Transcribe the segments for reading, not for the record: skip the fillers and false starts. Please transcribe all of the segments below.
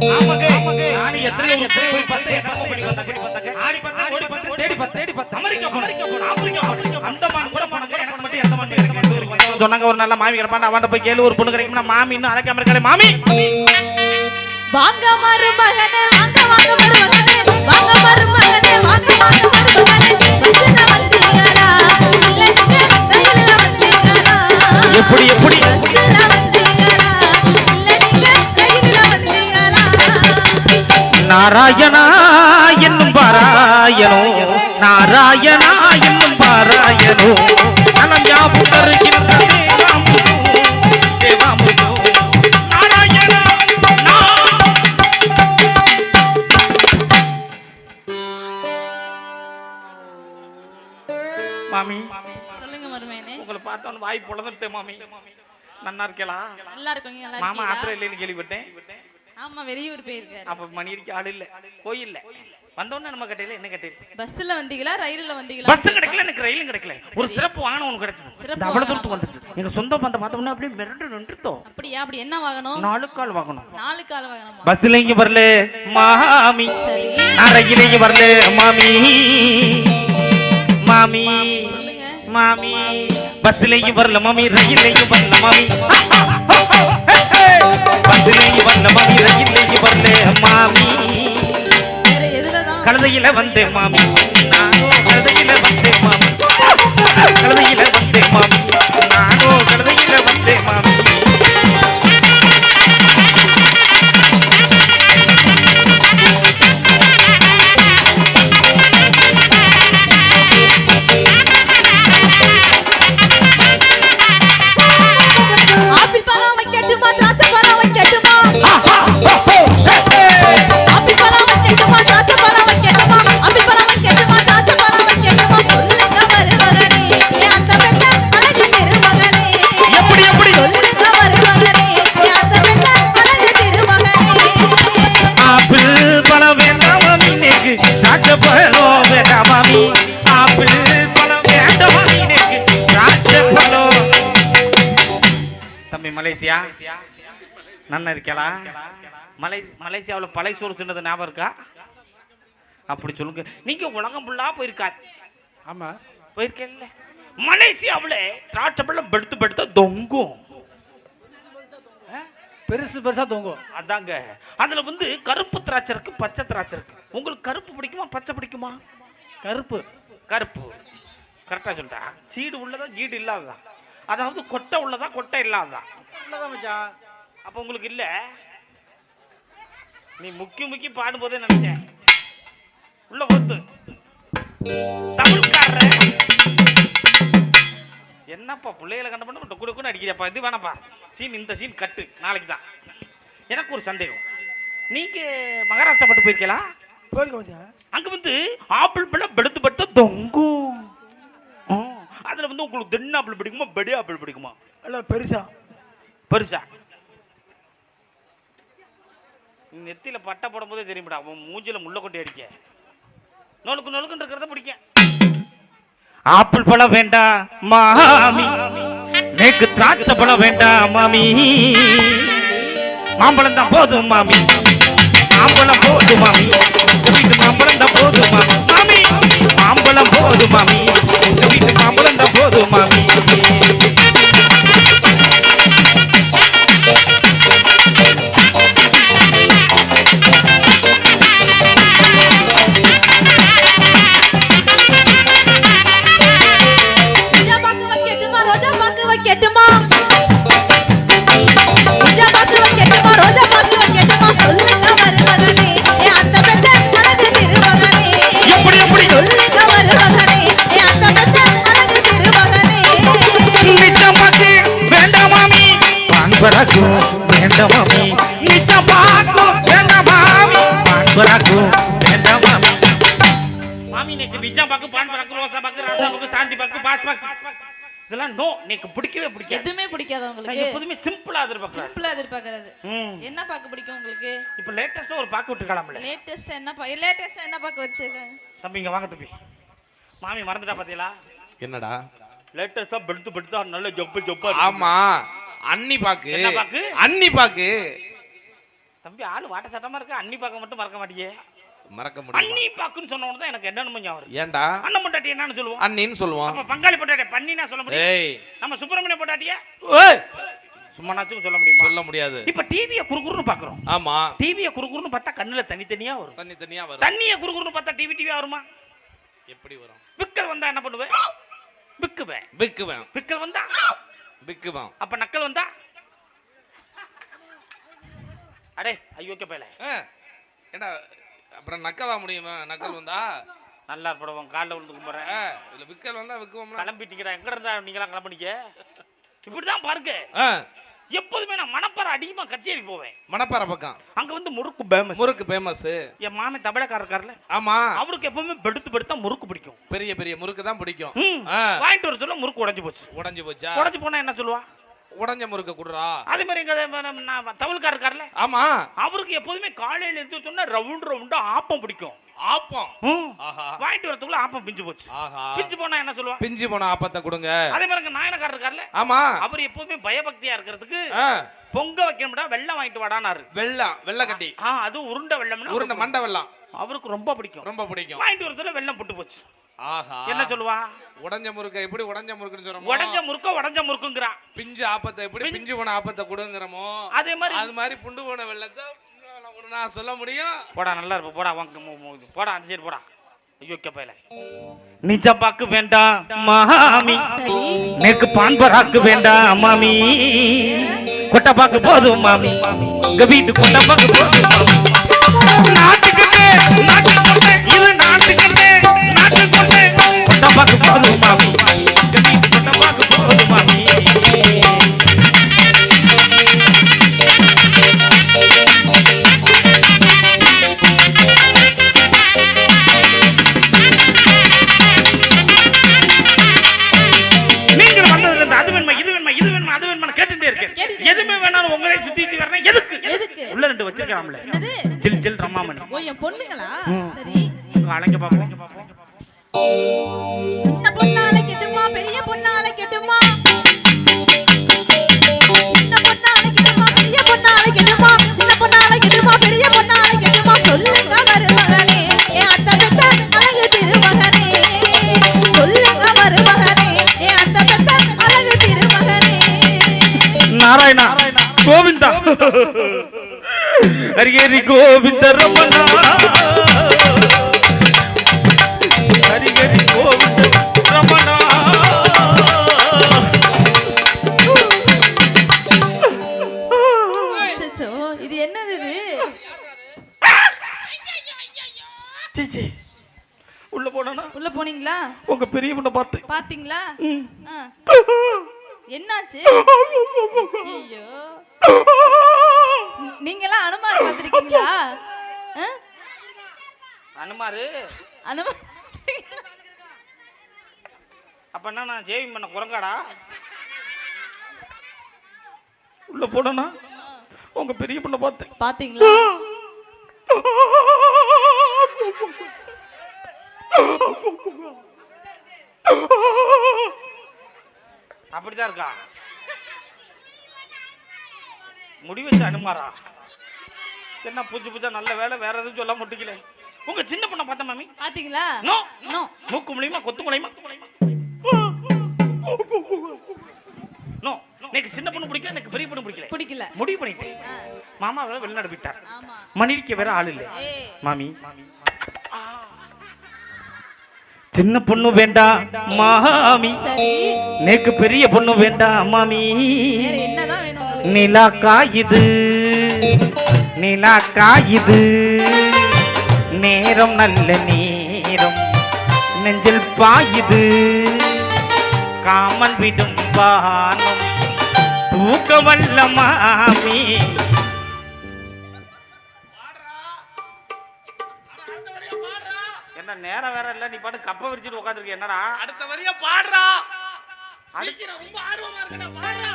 ஆமாங்க நானே எத்தனை போய் பார்த்தேன் ஆடி பார்த்தேன் ஓடி பார்த்தேன் தேடி பார்த்தேன் அமெரிக்கா போன ஆப்பிரிக்கா அந்தமான் கூட போனாங்க எனக்கு மட்டும் எந்த மான் கிடைக்கும் சொன்னாங்க ஒரு நல்ல மாமி கிடப்பான் அவன்கிட்ட போய் கேளு ஒரு பொண்ணு கிடைக்கும்னா மாமி இன்னும் அழைக்காம இருக்காளே மாமி வாங்க மருமகனே வாங்க மருமகனே வாங்க மருமகனே வாங்க மருமகனே பஸ்ல வந்தீங்களா இல்ல நீங்க ரயில்ல வந்தீங்களா எப்படி பஸ்ல வந்தீங்களா இல்ல நீங்க ரயில்ல வந்தீங்களா நாராயணா என்னும் பாராயணோ நாராயணா என்னும் பாராயணோ நலம் யாவும் தருகின்ற தேவாமுதோ நாராயணா மாமி சொல்லுங்க மருமகனே உங்களை பார்த்தா வாய் பொளந்துட்டே மாமி நன்னா இருக்கலா நல்லா இருக்கீங்க நல்லா மாமா இருக்கீங்களா ஆத்திர இல்லைன்னு கேள்விப்பட்டேன் ஆமா வெளியூர் போயிருக்காரு அப்ப மணி அடிக்க ஆள் இல்ல கோயில்ல வந்தோடனே நம்ம கட்டையில என்ன கட்டையில பஸ்ல வந்தீங்களா ரயில்ல வந்தீங்களா பஸ் கிடைக்கல எனக்கு ரயிலும் கிடைக்கல ஒரு சிறப்பு வாகனம் ஒன்று கிடைச்சது அவ்வளவு தூரத்துக்கு வந்துச்சு எங்க சொந்த பந்த பார்த்தோம்னா அப்படியே மிரண்டு நின்றுட்டோம் அப்படியா அப்படி என்ன வாங்கணும் 4 கால் வாங்கணும் 4 கால் வாங்கணுமா பஸ்ல இங்க வரல மாமி சரி நான் ரயில இங்க வரல மாமி மாமி சொல்லுங்க மாமி பஸ்ல இங்க வரல மாமி ரயில இங்க வரல மாமி பஸ்ல இங்க வரல மாமி ரயில இங்க வரல மாமி வேற எதுலதான் கழுதையில வந்தே மாமி நானோ கழுதையில வந்தே மாமி கழுதையில வந்தே மாமி நானோ கழுதையில வந்தே மாமி ஆப்பிள் பழம் வைக்கட்டுமா திராட்சை பழம் வைக்கட்டுமா ஆப்பிள் பழம் வைக்கட்டுமா திராட்சை பழம் வைக்கட்டுமா ஆப்பிள் பழம் வைக்கட்டுமா திராட்சை பழம் வைக்கட்டுமா சொல்லுங்க மருமகனே ஏன் அந்த பெத்த அழகு திருமகனே எப்படி சொல்லுங்க மருமகனே ஏன் அந்த பெத்த அழகு திருமகனே ஆப்பிள் பழம் வேண்டாம் மாமி நேக்கு திராட்சை பழம் வேண்டாம் மாமி ஆப்பிள் பழம் வேண்டாம் மாமி நேக்கு திராட்சை பழம் தம்பி மலேசியா நன்னா இருக்கலா மலேசியாவில் பழைய சோறு சொன்னது ஞாபகம் இருக்கா அப்படி சொல்லுங்க நீங்க உலகம் ஃபுல்லா போயிருக்காரு ஆமா போயிருக்கேன்ல மலேசியாவில் திராட்சை பழம் படுத்து தொங்கும் பெருசா தொங்கும் அதாங்க அதுல வந்து கருப்பு திராட்சை இருக்கு பச்சை திராட்சை இருக்கு உங்களுக்கு கருப்பு பிடிக்குமா பச்சை பிடிக்குமா கருப்பு கருப்பு கரெக்டா சொல்லிட்டா சீடு உள்ளதா ஜீடு இல்லாததா அதாவது கொட்டை உள்ளதா கொட்டை இல்லாததா உள்ளதான் மச்சான் அப்ப உங்களுக்கு இல்ல நீ முக்கி பாடும்போதே நினைச்சேன் உள்ள போத்து தமிழ்காரர் என்னப்பா பிள்ளைகளை கண்ட பண்ண குடுக்குன்னு அடிக்கிறியாப்பா இது வேணாப்பா சீன் இந்த சீன் கட்டு நாளைக்கு தான் எனக்கு ஒரு சந்தேகம் நீங்க மகாராஷ்டிரா பட்டு போயிருக்கலாம் போயிருக்க மச்சான் அங்க வந்து ஆப்பிள் பழம் படுத்து தொங்கும் அதுல வந்து உங்களுக்கு தென்ன ஆப்பிள் பிடிக்குமா பெடி ஆப்பிள் பிடிக்குமா இல்ல பெருசா நெத்தியில பட்டை போடும் போதே தெரியும்டா அவன் மூஞ்சில முள்ள கொட்டி அடிக்க நொழுக்குன்னு இருக்கிறத பிடிக்கும் ஆப்பிள் பழம் வேண்டாம் மாமி நேக்கு திராட்சை பழம் வேண்டாம் மாமி மாம்பழம் தான் போதும் மாமி மாம்பழம் போதும் மாமி வீட்டு மாம்பழம் தான் போதும் மாமி மாமி மாம்பழம் போதும் மாமி வீட்டு மாம்பழம் தான் போதும் மாமி ரோஜா பாக்கு வைக்கட்டுமா ரோஜா பாக்கு வைக்கட்டுமா ரோஜா பாக்கு வைக்கட்டுமா சொல்லுங்க மருமகனே ஏன் அந்த பெத்த அழகு திருமகனே எப்படி சொல்லுங்க மருமகனே ஏன் அந்த பெத்த அழகு திருமகனே நிச்சம் பாக்கு வேண்டாம் மாமி பான்பராக்கு வேண்டாம் மாமி நிச்சம் பாக்கு வேண்டாம் மாமி பான்பராக்கு வேண்டாம் மாமி மாமி நேக்கு நிச்சம் பாக்கு பான்பராக்கு ரோசா பாக்கு ராசா பாக்கு சாந்தி பாக்கு பாஸ் பாக்கு இதெல்லாம் நோ எனக்கு பிடிக்கவே பிடிக்காது எதுமே பிடிக்காது உங்களுக்கு நான் எப்பவுமே சிம்பிளா எதிர்பார்க்கறேன் சிம்பிளா எதிர்பார்க்கறது என்ன பாக்கு பிடிக்கும் உங்களுக்கு இப்போ லேட்டஸ்டா ஒரு பாக்கு விட்டுக்கலாம்ல லேட்டஸ்டா என்ன பாக்கு வச்சிருக்காங்க தம்பி இங்க வாங்க தம்பி மாமி மறந்துட்டா பாத்தீங்களா என்னடா லேட்டஸ்டா படுத்து நல்ல ஜொப்பு ஆமா அன்னி பாக்கு என்ன பாக்கு? அன்னி பாக்கு தம்பி ஆளு வாட்ட சட்டமா இருக்கு. அண்ணி பாக்க மட்டும் மறக்க மாட்டியே. மறக்க முடியும். அண்ணி பாக்குன்னு சொன்ன உடனே தான் எனக்கு என்னன்னு ஞாபகம். ஏன்டா அண்ணன் பொண்டாட்டி என்னன்னு சொல்லுவோம்? அண்ணின்னு சொல்லுவோம். அப்ப பங்காளி பொண்டாட்டி பண்ணினா சொல்ல முடியும். ஏய் நம்ம சுப்பிரமணிய பொண்டாட்டியே ஏய் சும்மானாச்சும் சொல்ல முடியுமா? சொல்ல முடியாது. இப்ப டிவியை குறுகுறுன்னு பாக்குறோம். ஆமா டிவியை குறுகுறுன்னு பார்த்தா கண்ணுல தனித்தனியா வரும். தனியா வரும். தண்ணியை குறுகுறுன்னு பார்த்தா டிவியா வருமா? எப்படி வரும்? விக்கல் வந்தா என்ன பண்ணுவேன்? விக்குவேன். விக்குவேன். விக்கல் வந்தா விக்குவேன். அப்ப நக்கல் வந்தா அடே ஐயோக்கே பேல. ஏண்டா அப்புறம் நக்கவா முடியுமா? நக்கல் வந்தா நல்லா இருப்படுவோம். காலில் விழுந்து கும்பிட்றேன். இல்ல விக்கல் வந்தா விக்குவோம்னா கிளம்பிட்டீங்கடா. எங்க இருந்தா நீங்களாம் கிளம்பினீங்க? இப்படிதான் பாருங்க. எப்போதுமே நான் மணப்பாறை அதிகமா கச்சேரி போவேன். மணப்பாறை பக்கம் அங்க வந்து முறுக்கு ஃபேமஸ். முறுக்கு ஃபேமஸ். என் மாமன் தபலக்காரர் இருக்கார்ல, ஆமா, அவருக்கு எப்பவுமே படுத்தா முறுக்கு பிடிக்கும். பெரிய பெரிய முறுக்கு தான் பிடிக்கும். வாங்கிட்டு வரதுல முறுக்கு உடைஞ்சு போச்சு. உடைஞ்சு போச்சா? உடைஞ்சு போனா என்ன சொல்லுவா? உடைஞ்ச முறுக்க குடுறா. அதே மாதிரி எங்க தவல்காரர் இருக்கார்ல, ஆமா, அவருக்கு எப்போதுமே காலையில இருந்து சொன்னா ரவுண்டா ஆப்பம் பிடிக்கும். ஆப்பம் வாங்கிட்டு வரதுக்குள்ள ஆப்பம் பிஞ்சு போச்சு. பிஞ்சு போனா என்ன சொல்லுவா? பிஞ்சு போன ஆப்பத்தை கொடுங்க. அதே மாதிரி நாயனக்காரர் இருக்கார்ல, ஆமா, அவர் எப்பவுமே பயபக்தியா இருக்கிறதுக்கு பொங்க வைக்கணும்டா வெள்ளம் வாங்கிட்டு வாடானாரு. வெள்ளம் கட்டி, அது உருண்டை வெள்ளம்னா உருண்டை மண்டை வெள்ளம் அவருக்கு ரொம்ப பிடிக்கும். வாங்கிட்டு வரதுல வெள்ளம் புட்டு போச்சு. என்ன சொல்லுவா? உடைஞ்ச முறுக்க எப்படி உடைஞ்ச முறுக்குன்னு சொல்றோம்? உடைஞ்ச முறுக்குங்கறா. பிஞ்சு ஆப்பத்தை எப்படி பிஞ்சு போன ஆப்பத்தை கொடுங்கறமோ அது மாதிரி புண்டு போன வெள்ளத்தை நான் சொல்ல முடியும். போடா நல்லா இருப்ப. போடா போடா அந்த சைடு போடா. ஐயோ கேப்பையில நிஜம் பாக்கு வேண்டாம் மாமி, நேக்கு பான் பராக்கு வேண்டாம் மாமி, கொட்டை பாக்கு போதும் மாமி, உங்க வீட்டு கொட்டை பாக்கு போதும் மாமி. நாட்டுக்கட்டே இது நாட்டுக்கட்டே கொட்டை பாக்கு போதும் மாமி, உங்க வீட்டு கொட்டை பாக்கு போதும் மாமி. எதுமே வேணாலும் உங்களே சுத்திட்டு வரணும். எதுக்கு உள்ள ரெண்டு வச்சிருக்காம்ல ஜில் ஜில் ரமாமணி. ஓ என் பொண்ணுங்களா? சரி அலங்க பாப்போம். சின்ன பொண்ணால கெட்டுமா பெரிய பொண்ணால கெட்டுமா? சின்ன பொண்ணால கெட்டுமா பெரிய பொண்ணால கெட்டுமா? சின்ன பொண்ணால கெட்டுமா பெரிய பொண்ணால கெட்டுமா? சொல்லுங்க மருமகனே என் அத்தை பெத்த அழகு திருமகனே, சொல்லுங்க மருமகனே என் அத்தை பெத்த அழகு திருமகனே. நாராயணா கோவிந்தா ஹரிஹரி கோவிந்த ரமணா, ஹரிஹரி கோவிந்த ரமணா. அச்சச்சோ இது என்னது இது? சீச்சி உள்ள போனா? உள்ள போனீங்களா? உங்க பெரிய பொண்ணை பாத்தீங்களா? என்னாச்சு? ஐயோ நீங்கலாம் அனுமார் பாத்திருக்கீங்களா? அனுமாரு அப்ப என்ன நான் ஜெயிம் பண்ண குரங்காடா? உள்ள போனா உங்க பெரிய பொண்ணை பாத்தீங்களா? அப்படிதான் இருக்கா? முடி வச்ச அனுமாரா? என்ன பூஜா நல்ல வேலை, வேற எதுவும் சொல்ல மாட்டீங்களே. உங்க சின்ன பொண்ணை பார்த்த மாமி பாத்தீங்களா? நோ நோ மூக்கு மூலியமா கொத்து மூலியமா நோ. எனக்கு சின்ன பொண்ணு பிடிக்கல, எனக்கு பெரிய பொண்ணு பிடிக்கல. முடிவு பண்ணிட்டேன். மாமா வேற வெளிநாடு போயிட்டார். மணிக்கு வேற ஆள் இல்லை. மாமி சின்ன பொண்ணு வேண்டாம் மாமி, நேக்கு பெரிய பொண்ணு வேண்டாம் மாமி. என்னதான் வேணும்? நிலா காயுது நேரம் நல்ல நேரம் நெஞ்சில் பாயுது, காமன் விடும் பானம் தூக்க வல்ல மாமி. என்ன நேரம் வேற இல்ல, நீ பாட்டு கப்ப விரிச்சிட்டு உட்காந்துருக்க. என்னடா அடுத்த வரியா பாடுறா? ரொம்ப ஆர்வமா இருக்கடா, பாடுறா.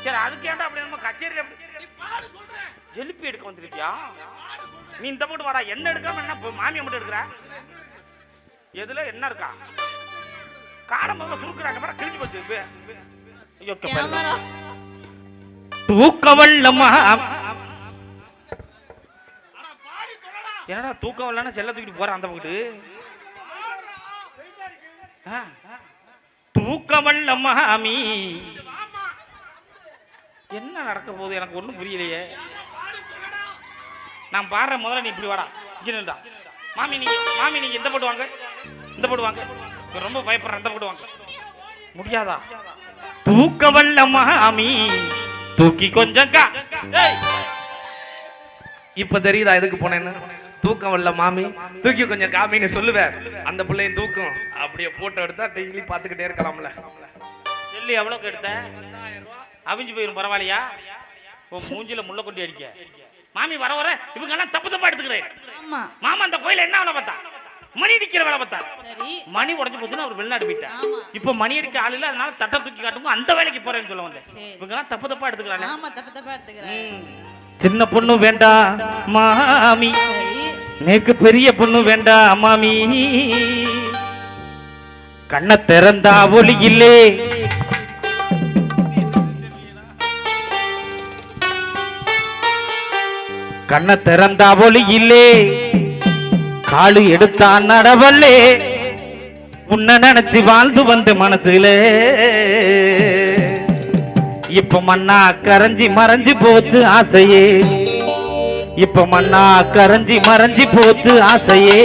சரி அதுக்கு ஏன்டா அப்படி நம்ம கச்சேரியில பாடு சொல்றேன். ஜெலிப்பி எடுக்க வந்திருக்கியா நீ? இந்த போட்டு வாடா. என்ன எடுக்காம என்ன மாமியை மட்டும் எடுக்கிற? எதுல என்ன இருக்கா? காலம் சுருக்குறாங்க பாரு, கிழிஞ்சு போச்சு. தூக்க வல்லமா என்னடா தூக்கம் இல்லைன்னா செல்ல தூக்கிட்டு போற அந்த பக்கத்து தூக்கமல்ல மாமி என்ன நடக்க போகுது எனக்கு ஒன்றும் புரியலையே. நான் பாடுற முதல்ல நீ இப்படி வாடா இங்கடா மாமி நீங்க இந்த போட்டு வாங்க இந்த போட்டு வாங்க ரொம்ப பயப்படுறேன் இந்த போட்டு வாங்க முடியாதா? தூக்கமல்ல மாமி தூக்கி கொஞ்சம் இப்ப தெரியுதா எதுக்கு போனேன்னு? தூக்கம் வரல மாமி தூக்கி கொஞ்சம் காமின்னு சொல்லுவேன். அந்த பிள்ளையும் தூக்கம் அப்படியே போட்டோ எடுத்தா டெய்லி பார்த்துக்கிட்டே இருக்கலாம்ல. சொல்லி எவ்வளோக்கு எடுத்த? அவிஞ்சு போயிரும் பரவாயில்லையா? உன் மூஞ்சில முள்ள கொண்டு அடிக்க மாமி வர இவங்க எல்லாம் தப்பு தப்பா எடுத்துக்கிறேன். மாமா அந்த கோயில என்ன வேலை பார்த்தா? மணி அடிக்கிற வேலை பார்த்தா. மணி உடஞ்சு போச்சுன்னா அவர் வெளிநாடு போயிட்டா. இப்ப மணி அடிக்க ஆள் இல்ல, அதனால தட்டை தூக்கி காட்டுங்க அந்த வேலைக்கு போறேன்னு சொல்ல வந்தேன். இவங்க எல்லாம் தப்பு தப்பா எடுத்துக்கிறாங்க. சின்ன பொண்ணு வேண்டாம் மாமி, நேக்கு பெரிய பொண்ணு வேண்டாம் மாமி. கண்ண திறந்தா ஒளி இல்லே, கண்ண திறந்தா ஒளி இல்லே, காலு எடுத்தா நடவல்லே. உன்னை நினைச்சு வாழ்ந்து வந்த மனசுல இப்ப மண்ணா கரைஞ்சி மறைஞ்சு போச்சு ஆசையே. இப்ப மண்ணா கரைஞ்சி மறைஞ்சு போச்சு ஆசையே.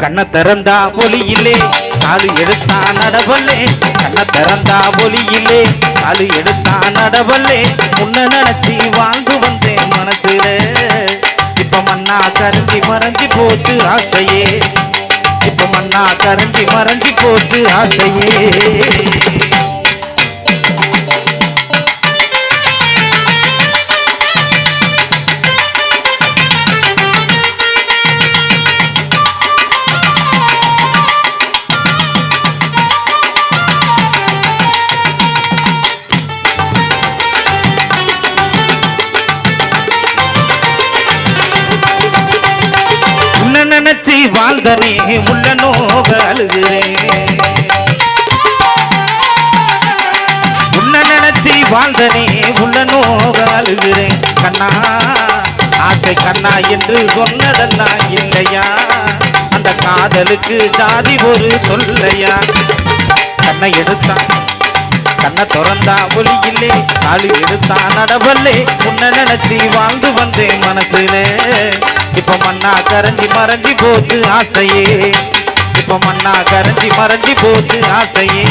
கண்ண திறந்தா ஒளி இல்லே, காலு எடுத்தா நடவல்லே. கண்ண திறந்தா ஒளி இல்லே, காலு எடுத்தா நடவல்லே. உன்னை நினைச்சு வாழ்ந்து வந்தேன் மனசுல இப்ப மண்ணா கரைஞ்சி மறைஞ்சு போச்சு ஆசையே. இப்ப மண்ணா கரைஞ்சி மறைஞ்சு போச்சு ஆசையே. நினைச்சு வாழ்ந்தனே உள்ள நோக அழுகிறேன். உன்னை நினைச்சு வாழ்ந்தனே உள்ள நோக அழுகிறேன். கண்ணா ஆசை கண்ணா என்று சொன்னதெல்லாம் இல்லையா? அந்த காதலுக்கு ஜாதி ஒரு தொல்லையா? கண்ணை எடுத்தான் கண்ணை திறந்தா ஒளி இல்லே, காலு எடுத்தா நடவல்லே. உன்னை நினைச்சு வாழ்ந்து வந்தேன் மனசுல இப்ப மண்ணா கரைஞ்சி மறைஞ்சி போச்சு ஆசையே. இப்ப மண்ணா கரைஞ்சி மறைஞ்சி போச்சு ஆசையே.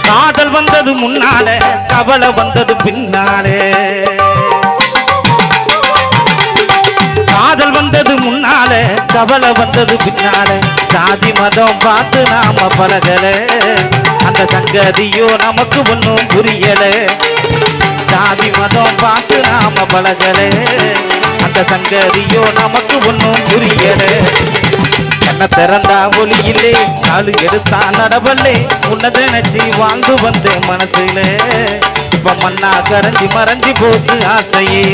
காதல் வந்தது முன்னால, கவலை வந்தது பின்னாலே. காதல் வந்தது முன்னால, கவலை வந்தது பின்னால. ஜாதி மதம் பார்த்து நாம பழகல, அந்த சங்கதியோ நமக்கு ஒன்னும் புரியல. ஜாதி மதம் பார்த்து நாம பழகல, அந்த சங்கதியோ நமக்கு ஒன்னும் புரியல. கண்ண திறந்தா ஒளி இல்லே, காலு எடுத்தா நடவல்லே. உன்னை நினைச்சு வாழ்ந்து வந்தேன் மனசுல இப்ப மண்ணா கரைஞ்சி மறைஞ்சி போச்சு ஆசையே.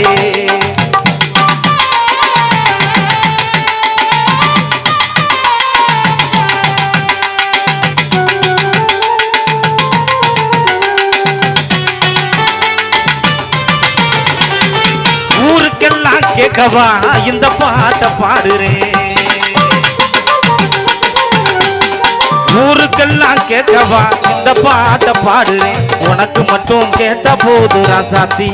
ஊருக்கெல்லாம் கேட்கவா இந்த பாட்டை பாடுறேன். ஊருக்கெல்லாம் கேட்கவா இந்த பாட்டை பாடுறேன். உனக்கு மட்டும் கேட்ட போது ராசாத்தி,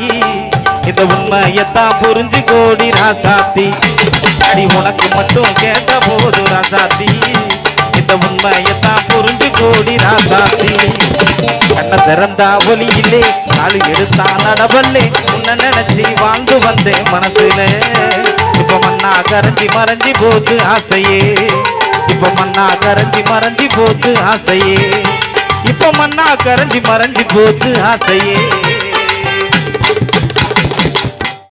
இந்த உண்மையத்தான் புரிஞ்சு கோடி ராசாத்தி. அடி உனக்கு மட்டும் கேட்ட போது ராசாத்தி, இந்த உண்மையத்தான் புரிஞ்சு கோடி ராசாத்தி. கண்ண திறந்தா ஒளி இல்லே, காலு எடுத்தா நடவல்லே. உன்னை நினைச்சு வாழ்ந்து வந்தேன் மனசுல இப்ப மண்ணா கரைஞ்சி மறைஞ்சி போச்சு ஆசையே. இப்ப மண்ணா கரைஞ்சி மறைஞ்சி போச்சு ஆசையே. இப்ப மண்ணா கரைஞ்சி மறைஞ்சி போச்சு ஆசையே.